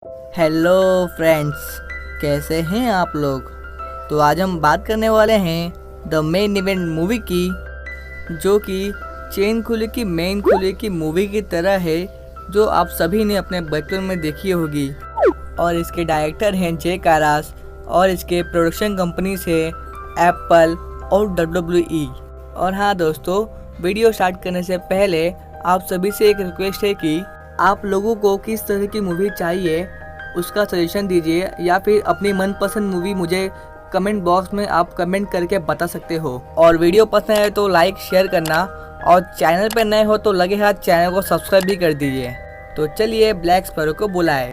Hello friends, कैसे हैं आप लोग। तो आज हम बात करने वाले हैं द मेन इवेंट मूवी की, जो कि चेन कुली की मेन कुली की मूवी की तरह है, जो आप सभी ने अपने बचपन में देखी होगी। और इसके डायरेक्टर हैं जे कारास और इसके प्रोडक्शन कंपनी से एप्पल और WWE। और हाँ दोस्तों, वीडियो स्टार्ट करने से पहले आप सभी से एक रिक्वेस्ट है कि आप लोगों को किस तरह की मूवी चाहिए उसका सजेशन दीजिए, या फिर अपनी मनपसंद मूवी मुझे कमेंट बॉक्स में आप कमेंट करके बता सकते हो। और वीडियो पसंद है तो लाइक शेयर करना, और चैनल पर नए हो तो लगे हाथ चैनल को सब्सक्राइब भी कर दीजिए। तो चलिए ब्लैक स्पैरो को बुलाए।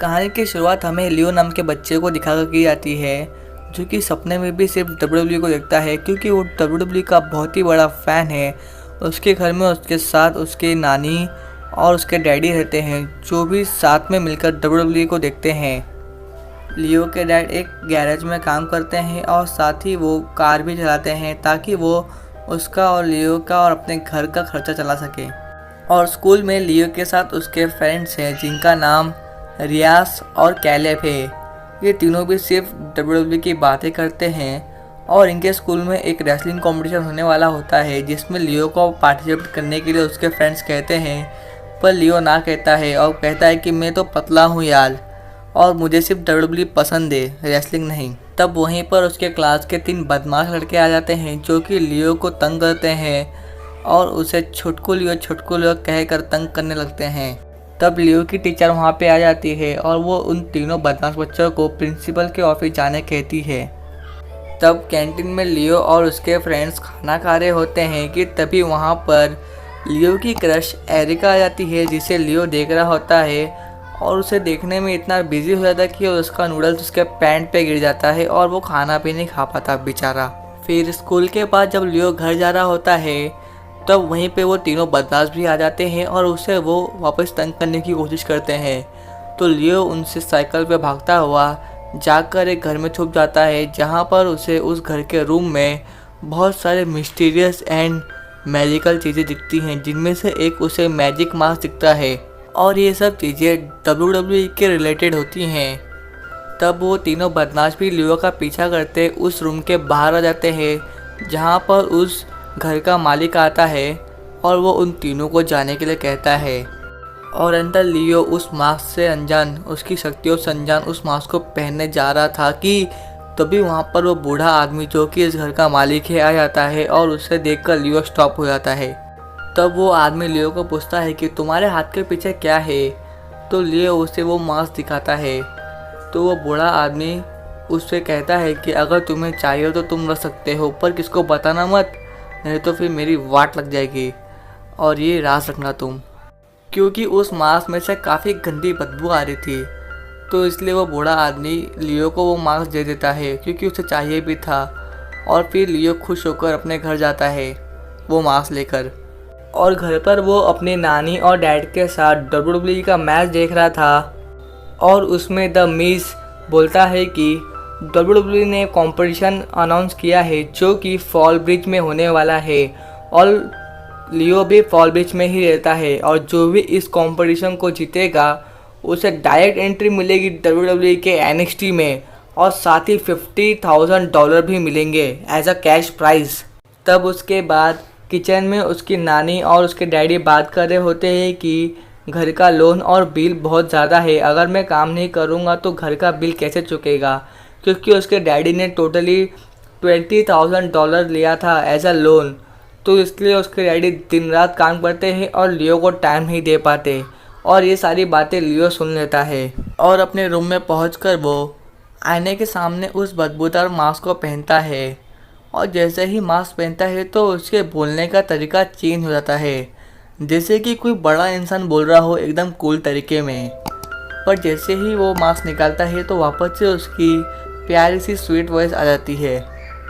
कहानी की शुरुआत हमें लियो नाम के बच्चे को दिखाकर की जाती है, जो कि सपने में भी सिर्फ WWE को देखता है, क्योंकि वो WWE का बहुत ही बड़ा फ़ैन है। उसके घर में उसके साथ उसके नानी और उसके डैडी रहते हैं, जो भी साथ में मिलकर WWE को देखते हैं। लियो के डैड एक गैरेज में काम करते हैं और साथ ही वो कार भी चलाते हैं, ताकि वो उसका और लियो का और अपने घर का खर्चा चला सके। और स्कूल में लियो के साथ उसके फ्रेंड्स हैं, जिनका नाम रियास और कैलेब है। ये तीनों भी सिर्फ WWE की बातें करते हैं। और इनके स्कूल में एक रेसलिंग कंपटीशन होने वाला होता है, जिसमें लियो को पार्टिसिपेट करने के लिए उसके फ्रेंड्स कहते हैं, पर लियो ना कहता है और कहता है कि मैं तो पतला हूँ यार, और मुझे सिर्फ WWE पसंद है, रेसलिंग नहीं। तब वहीं पर उसके क्लास के 3 बदमाश लड़के आ जाते हैं, जो कि लियो को तंग करते हैं और उसे छुटकू लियो कहकर तंग करने लगते हैं। तब लियो की टीचर वहाँ पे आ जाती है और वो उन तीनों बदमाश बच्चों को प्रिंसिपल के ऑफिस जाने कहती है। तब कैंटीन में लियो और उसके फ्रेंड्स खाना खा रहे होते हैं कि तभी वहाँ पर लियो की क्रश एरिका आ जाती है, जिसे लियो देख रहा होता है। और उसे देखने में इतना बिजी हो जाता है कि उसका नूडल्स उसके पैंट पे गिर जाता है और वो खाना भी नहीं खा पाता बेचारा। फिर स्कूल के बाद जब लियो घर जा रहा होता है, तब वहीं पे वो तीनों बदमाश भी आ जाते हैं और उसे वो वापस तंग करने की कोशिश करते हैं। तो लियो उनसे साइकिल पे भागता हुआ जाकर एक घर में छुप जाता है, जहाँ पर उसे उस घर के रूम में बहुत सारे मिस्टीरियस एंड मैजिकल चीज़ें दिखती हैं, जिनमें से एक उसे मैजिक मास्क दिखता है। और ये सब चीज़ें WWE के रिलेटेड होती हैं। तब वो तीनों बदमाश भी लियो का पीछा करते उस रूम के बाहर आ जाते हैं, जहाँ पर उस घर का मालिक आता है और वो उन तीनों को जाने के लिए कहता है। और अंदर लियो उस मास्क से अनजान, उसकी शक्तियों से अनजान उस मास्क को पहनने जा रहा था कि तभी वहाँ पर वो बूढ़ा आदमी, जो कि इस घर का मालिक है, आ जाता है और उसे देखकर लियो स्टॉप हो जाता है। तब वो आदमी लियो को पूछता है कि तुम्हारे हाथ के पीछे क्या है। तो लियो उसे वो मास्क दिखाता है। तो वो बूढ़ा आदमी उससे कहता है कि अगर तुम्हें चाहिए तो तुम रख सकते हो, पर किसको बताना मत, नहीं तो फिर मेरी वाट लग जाएगी, और ये राज रखना तुम। क्योंकि उस मास्क में से काफ़ी गंदी बदबू आ रही थी, तो इसलिए वो बूढ़ा आदमी लियो को वो मास्क दे देता है, क्योंकि उसे चाहिए भी था। और फिर लियो खुश होकर अपने घर जाता है वो मास्क लेकर। और घर पर वो अपनी नानी और डैड के साथ WWE का मैच देख रहा था, और उसमें द मिज बोलता है कि WWE ने कंपटीशन अनाउंस किया है, जो कि फॉल ब्रिज में होने वाला है, और लियो भी फॉल ब्रिज में ही रहता है। और जो भी इस कंपटीशन को जीतेगा उसे डायरेक्ट एंट्री मिलेगी WWE के NXT में, और साथ ही $50,000 भी मिलेंगे एज अ कैश प्राइज। तब उसके बाद किचन में उसकी नानी और उसके डैडी बात कर रहे होते हैं कि घर का लोन और बिल बहुत ज़्यादा है, अगर मैं काम नहीं करूँगा तो घर का बिल कैसे चुकेगा, क्योंकि उसके डैडी ने टोटली $20,000 लिया था एज अ लोन। तो इसलिए उसके डैडी दिन रात काम करते हैं और लियो को टाइम नहीं दे पाते। और ये सारी बातें लियो सुन लेता है, और अपने रूम में पहुंचकर वो आईने के सामने उस बदबूदार मास्क को पहनता है। और जैसे ही मास्क पहनता है तो उसके बोलने का तरीका चेंज हो जाता है, जैसे कि कोई बड़ा इंसान बोल रहा हो एकदम कूल तरीके में। पर जैसे ही वो मास्क निकालता है तो वापस से उसकी प्यारी सी स्वीट वॉइस आ जाती है।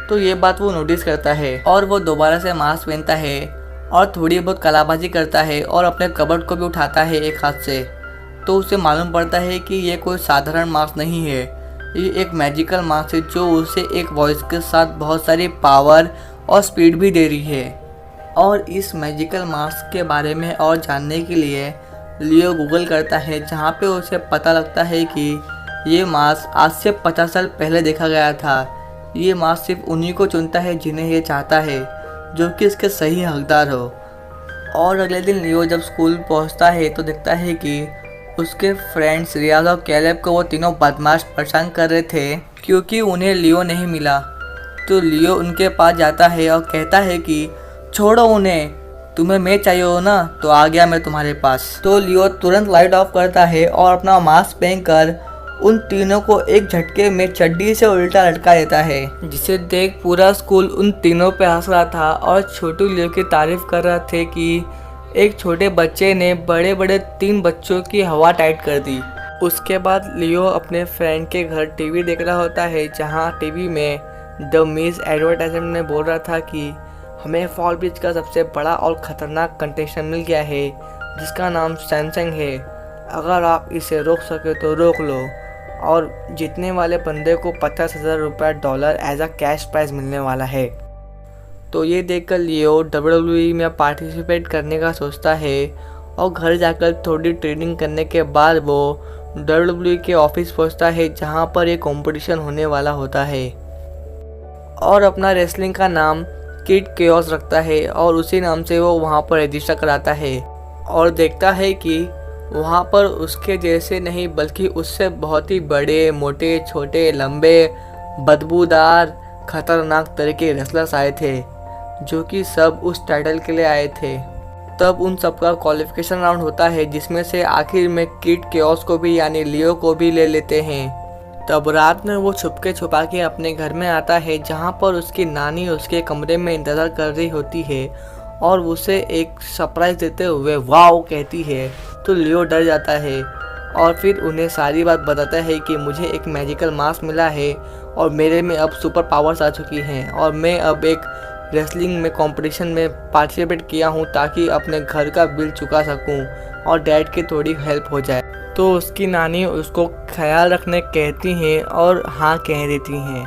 तो ये बात वो नोटिस करता है, और वो दोबारा से मास्क पहनता है और थोड़ी बहुत कलाबाजी करता है और अपने कबर्ड को भी उठाता है एक हाथ से। तो उसे मालूम पड़ता है कि ये कोई साधारण मास्क नहीं है, ये एक मैजिकल मास्क है, जो उसे एक वॉइस के साथ बहुत सारी पावर और स्पीड भी दे रही है। और इस मैजिकल मास्क के बारे में और जानने के लिए लियो गूगल करता है, जहाँ पे उसे पता लगता है कि ये मास्क आज से 50 साल पहले देखा गया था। ये मास्क सिर्फ उन्हीं को चुनता है जिन्हें ये चाहता है, जो कि इसके सही हकदार हो। और अगले दिन लियो जब स्कूल पहुंचता है तो देखता है कि उसके फ्रेंड्स रियाज और कैलेब को वो तीनों बदमाश परेशान कर रहे थे क्योंकि उन्हें लियो नहीं मिला। तो लियो उनके पास जाता है और कहता है कि छोड़ो उन्हें, तुम्हें मैं चाहिए हो ना, तो आ गया मैं तुम्हारे पास। तो लियो तुरंत लाइट ऑफ करता है और अपना मास्क पहनकर उन तीनों को एक झटके में चड्डी से उल्टा लटका देता है, जिसे देख पूरा स्कूल उन तीनों पे हंस रहा था और छोटू लियो की तारीफ कर रहा थे कि एक छोटे बच्चे ने बड़े बड़े 3 बच्चों की हवा टाइट कर दी। उसके बाद लियो अपने फ्रेंड के घर टीवी देख रहा होता है, जहाँ टीवी में द मिस एडवर्टाइजमेंट में बोल रहा था कि हमें फॉल ब्रिज का सबसे बड़ा और ख़तरनाक कंटेस्टेंट मिल गया है जिसका नाम सैमसंग है। अगर आप इसे रोक सके तो रोक लो, और जीतने वाले बंदे को 50,000 रुपये dollar as a cash prize मिलने वाला है। तो ये देखकर लियो WWE में पार्टिसिपेट करने का सोचता है और घर जाकर थोड़ी ट्रेनिंग करने के बाद वो WWE के ऑफिस पहुंचता है, जहां पर एक कंपटीशन होने वाला होता है और अपना रेसलिंग का नाम किड केओस रखता है और उसी नाम से वो वहां पर रजिस्टर कराता है और देखता है कि वहाँ पर उसके जैसे नहीं बल्कि उससे बहुत ही बड़े, मोटे, छोटे, लंबे, बदबूदार, खतरनाक तरह के रेसलर्स आए थे, जो कि सब उस टाइटल के लिए आए थे। तब उन सबका क्वालिफिकेशन राउंड होता है, जिसमें से आखिर में किड केओस को भी यानी लियो को भी ले लेते हैं। तब रात में वो छुपके छुपा के अपने घर में आता है, जहाँ पर उसकी नानी उसके कमरे में इंतज़ार कर रही होती है और उसे एक सरप्राइज़ देते हुए वाओ कहती है। तो लियो डर जाता है और फिर उन्हें सारी बात बताता है कि मुझे एक मैजिकल मास्क मिला है और मेरे में अब सुपर पावर्स आ चुकी हैं और मैं अब एक रेसलिंग में कंपटीशन में पार्टिसिपेट किया हूँ ताकि अपने घर का बिल चुका सकूँ और डैड की थोड़ी हेल्प हो जाए। तो उसकी नानी उसको ख्याल रखने कहती हैं और हाँ कह देती हैं।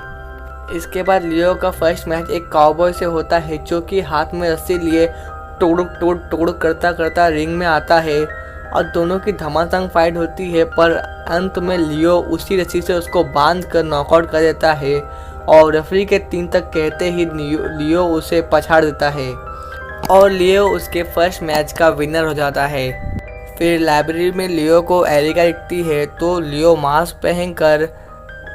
इसके बाद लियो का फर्स्ट मैच एक काउबॉय से होता है, जो कि हाथ में रस्सी लिए तोड़ करता करता रिंग में आता है और दोनों की धमाधम फाइट होती है, पर अंत में लियो उसी रस्सी से उसको बांध कर नॉकआउट कर देता है और रेफरी के 3 तक कहते ही लियो उसे पछाड़ देता है और लियो उसके फर्स्ट मैच का विनर हो जाता है। फिर लाइब्रेरी में लियो को एरिका दिखती है, तो लियो मास्क पहनकर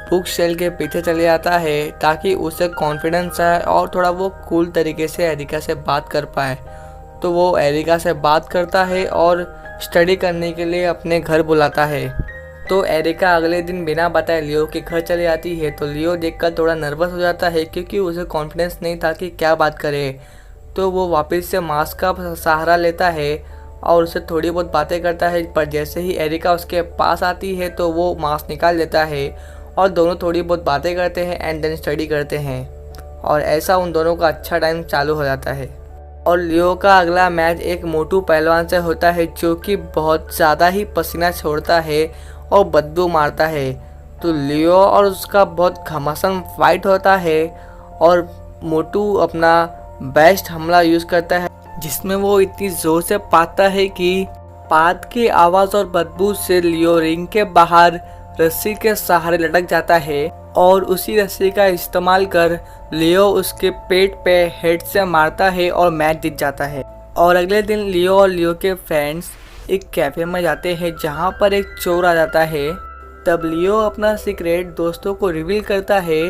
बुक शेल के पीछे चले जाता है ताकि उसे कॉन्फिडेंस आए और थोड़ा वो कूल तरीके से एरिका से बात कर पाए। तो वो एरिका से बात करता है और स्टडी करने के लिए अपने घर बुलाता है। तो एरिका अगले दिन बिना बताए लियो के घर चले जाती है। तो लियो देखकर थोड़ा नर्वस हो जाता है क्योंकि उसे कॉन्फिडेंस नहीं था कि क्या बात करे। तो वो वापस से मास्क का सहारा लेता है और उससे थोड़ी बहुत बातें करता है, पर जैसे ही एरिका उसके पास आती है तो वो मास्क निकाल देता है और दोनों थोड़ी बहुत बातें करते हैं एंड देन स्टडी करते हैं और ऐसा उन दोनों का अच्छा टाइम चालू हो जाता है। और लियो का अगला मैच एक मोटू पहलवान से होता है, जो कि बहुत ज़्यादा ही पसीना छोड़ता है और बदबू मारता है। तो लियो और उसका बहुत घमासान फाइट होता है और मोटू अपना बेस्ट हमला यूज़ करता है, जिसमें वो इतनी ज़ोर से पाता है कि पात की आवाज़ और बदबू से लियो रिंग के बाहर रस्सी के सहारे लटक जाता है और उसी रस्सी का इस्तेमाल कर लियो उसके पेट पे हेड से मारता है और मैच जीत जाता है। और अगले दिन लियो और लियो के फ्रेंड्स एक कैफ़े में जाते हैं, जहां पर एक चोर आ जाता है। तब लियो अपना सीक्रेट दोस्तों को रिवील करता है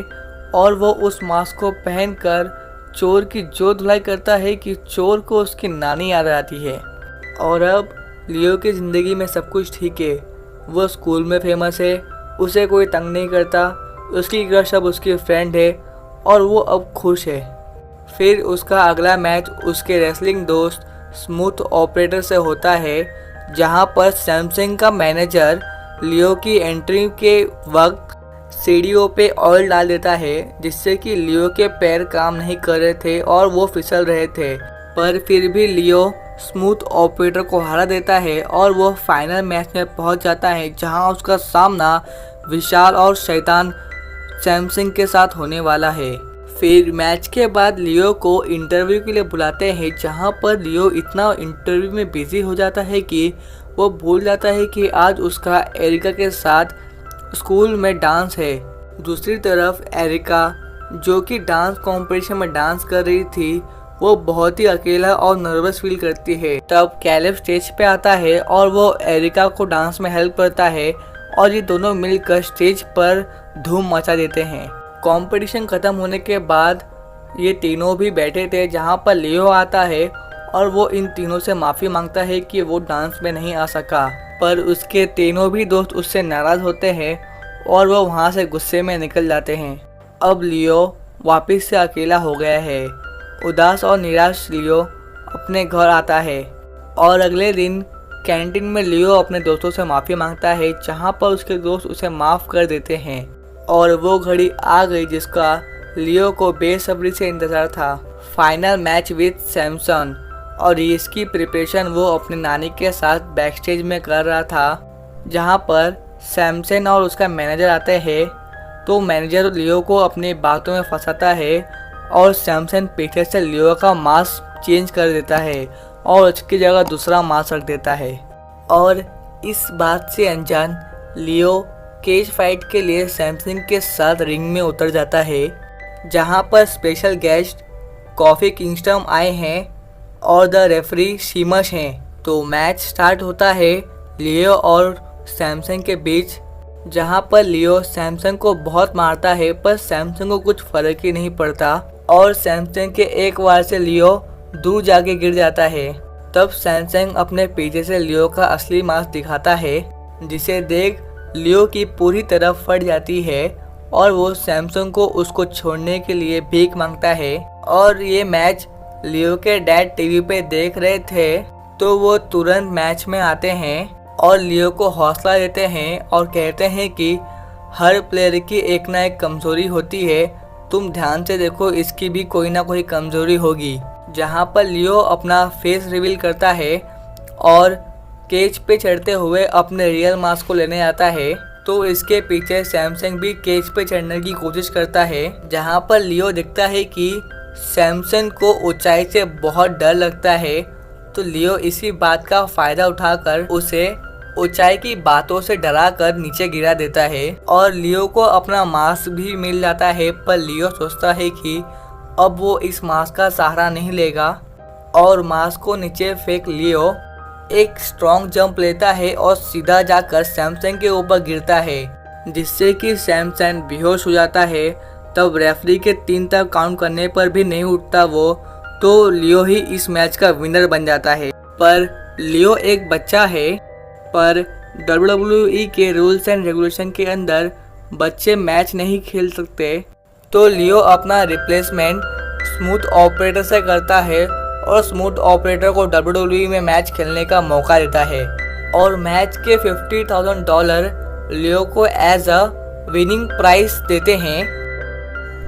और वो उस मास्क को पहनकर चोर की जो धुलाई करता है कि चोर को उसकी नानी याद आती है। और अब लियो की ज़िंदगी में सब कुछ ठीक है। वो स्कूल में फेमस है, उसे कोई तंग नहीं करता, उसकी क्रश अब उसकी फ्रेंड है और वो अब खुश है। फिर उसका अगला मैच उसके रेसलिंग दोस्त स्मूथ ऑपरेटर से होता है, जहां पर सैमसंग का मैनेजर लियो की एंट्री के वक्त सीढ़ियों पे ऑयल डाल देता है, जिससे कि लियो के पैर काम नहीं कर रहे थे और वो फिसल रहे थे। पर फिर भी लियो स्मूथ ऑपरेटर को हरा देता है और वो फाइनल मैच में पहुंच जाता है, जहां उसका सामना विशाल और शैतान सैमसंग के साथ होने वाला है। फिर मैच के बाद लियो को इंटरव्यू के लिए बुलाते हैं, जहां पर लियो इतना इंटरव्यू में बिजी हो जाता है कि वो भूल जाता है कि आज उसका एरिका के साथ स्कूल में डांस है। दूसरी तरफ एरिका, जो कि डांस कंपटीशन में डांस कर रही थी, वो बहुत ही अकेला और नर्वस फील करती है। तब कैलेब स्टेज पे आता है और वो एरिका को डांस में हेल्प करता है और ये दोनों मिलकर स्टेज पर धूम मचा देते हैं। कंपटीशन खत्म होने के बाद ये तीनों भी बैठे थे, जहाँ पर लियो आता है और वो इन तीनों से माफ़ी मांगता है कि वो डांस में नहीं आ सका, पर उसके तीनों भी दोस्त उससे नाराज़ होते हैं और वो वहाँ से गुस्से में निकल जाते हैं। अब लियो वापस से अकेला हो गया है। उदास और निराश लियो अपने घर आता है और अगले दिन कैंटीन में लियो अपने दोस्तों से माफ़ी मांगता है, जहाँ पर उसके दोस्त उसे माफ़ कर देते हैं और वो घड़ी आ गई जिसका लियो को बेसब्री से इंतज़ार था। फाइनल मैच विद सैमसन, और इसकी प्रिपरेशन वो अपने नानी के साथ बैकस्टेज में कर रहा था, जहाँ पर सैमसन और उसका मैनेजर आते हैं। तो मैनेजर लियो को अपनी बातों में फंसाता है और सैमसन पीछे से लियो का मास्क चेंज कर देता है और उसकी जगह दूसरा मास्क रख देता है। और इस बात से अनजान लियो केज फाइट के लिए सैमसन के साथ रिंग में उतर जाता है, जहां पर स्पेशल गेस्ट कॉफी किंगस्टन आए हैं और द रेफरी सीमस हैं। तो मैच स्टार्ट होता है लियो और सैमसन के बीच, जहां पर लियो सैमसन को बहुत मारता है, पर सैमसन को कुछ फर्क ही नहीं पड़ता और सैमसन के एक वार से लियो दूर जाके गिर जाता है। तब सैमसन अपने पीछे से लियो का असली मास्क दिखाता है, जिसे देख लियो की पूरी तरफ फट जाती है और वो सैमसन को उसको छोड़ने के लिए भीख मांगता है। और ये मैच लियो के डैड टीवी पे देख रहे थे, तो वो तुरंत मैच में आते हैं और लियो को हौसला देते हैं और कहते हैं कि हर प्लेयर की एक ना एक कमज़ोरी होती है, तुम ध्यान से देखो, इसकी भी कोई ना कोई कमज़ोरी होगी। जहाँ पर लियो अपना फेस रिवील करता है और केज पे चढ़ते हुए अपने रियल मास्क को लेने आता है, तो इसके पीछे सैमसन भी केज पे चढ़ने की कोशिश करता है, जहाँ पर लियो दिखता है कि सैमसन को ऊंचाई से बहुत डर लगता है। तो लियो इसी बात का फ़ायदा उठाकर उसे ऊंचाई की बातों से डराकर नीचे गिरा देता है और लियो को अपना मास्क भी मिल जाता है। पर लियो सोचता है कि अब वो इस मास्क का सहारा नहीं लेगा और मास्क को नीचे फेंक लियो एक स्ट्रॉन्ग जंप लेता है और सीधा जाकर सैमसन के ऊपर गिरता है, जिससे कि सैमसन बेहोश हो जाता है। तब रेफरी के 3 तक काउंट करने पर भी नहीं उठता वो, तो लियो ही इस मैच का विनर बन जाता है। पर लियो एक बच्चा है, पर WWE के रूल्स एंड रेगुलेशन के अंदर बच्चे मैच नहीं खेल सकते, तो लियो अपना रिप्लेसमेंट स्मूथ ऑपरेटर से करता है और स्मूथ ऑपरेटर को WWE में मैच खेलने का मौका देता है और मैच के $50,000 लियो को एज अ विनिंग प्राइस देते हैं।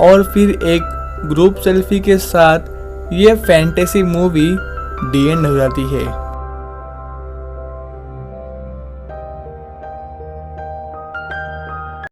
और फिर एक ग्रुप सेल्फी के साथ ये फैंटेसी मूवी डी एंड हो जाती है।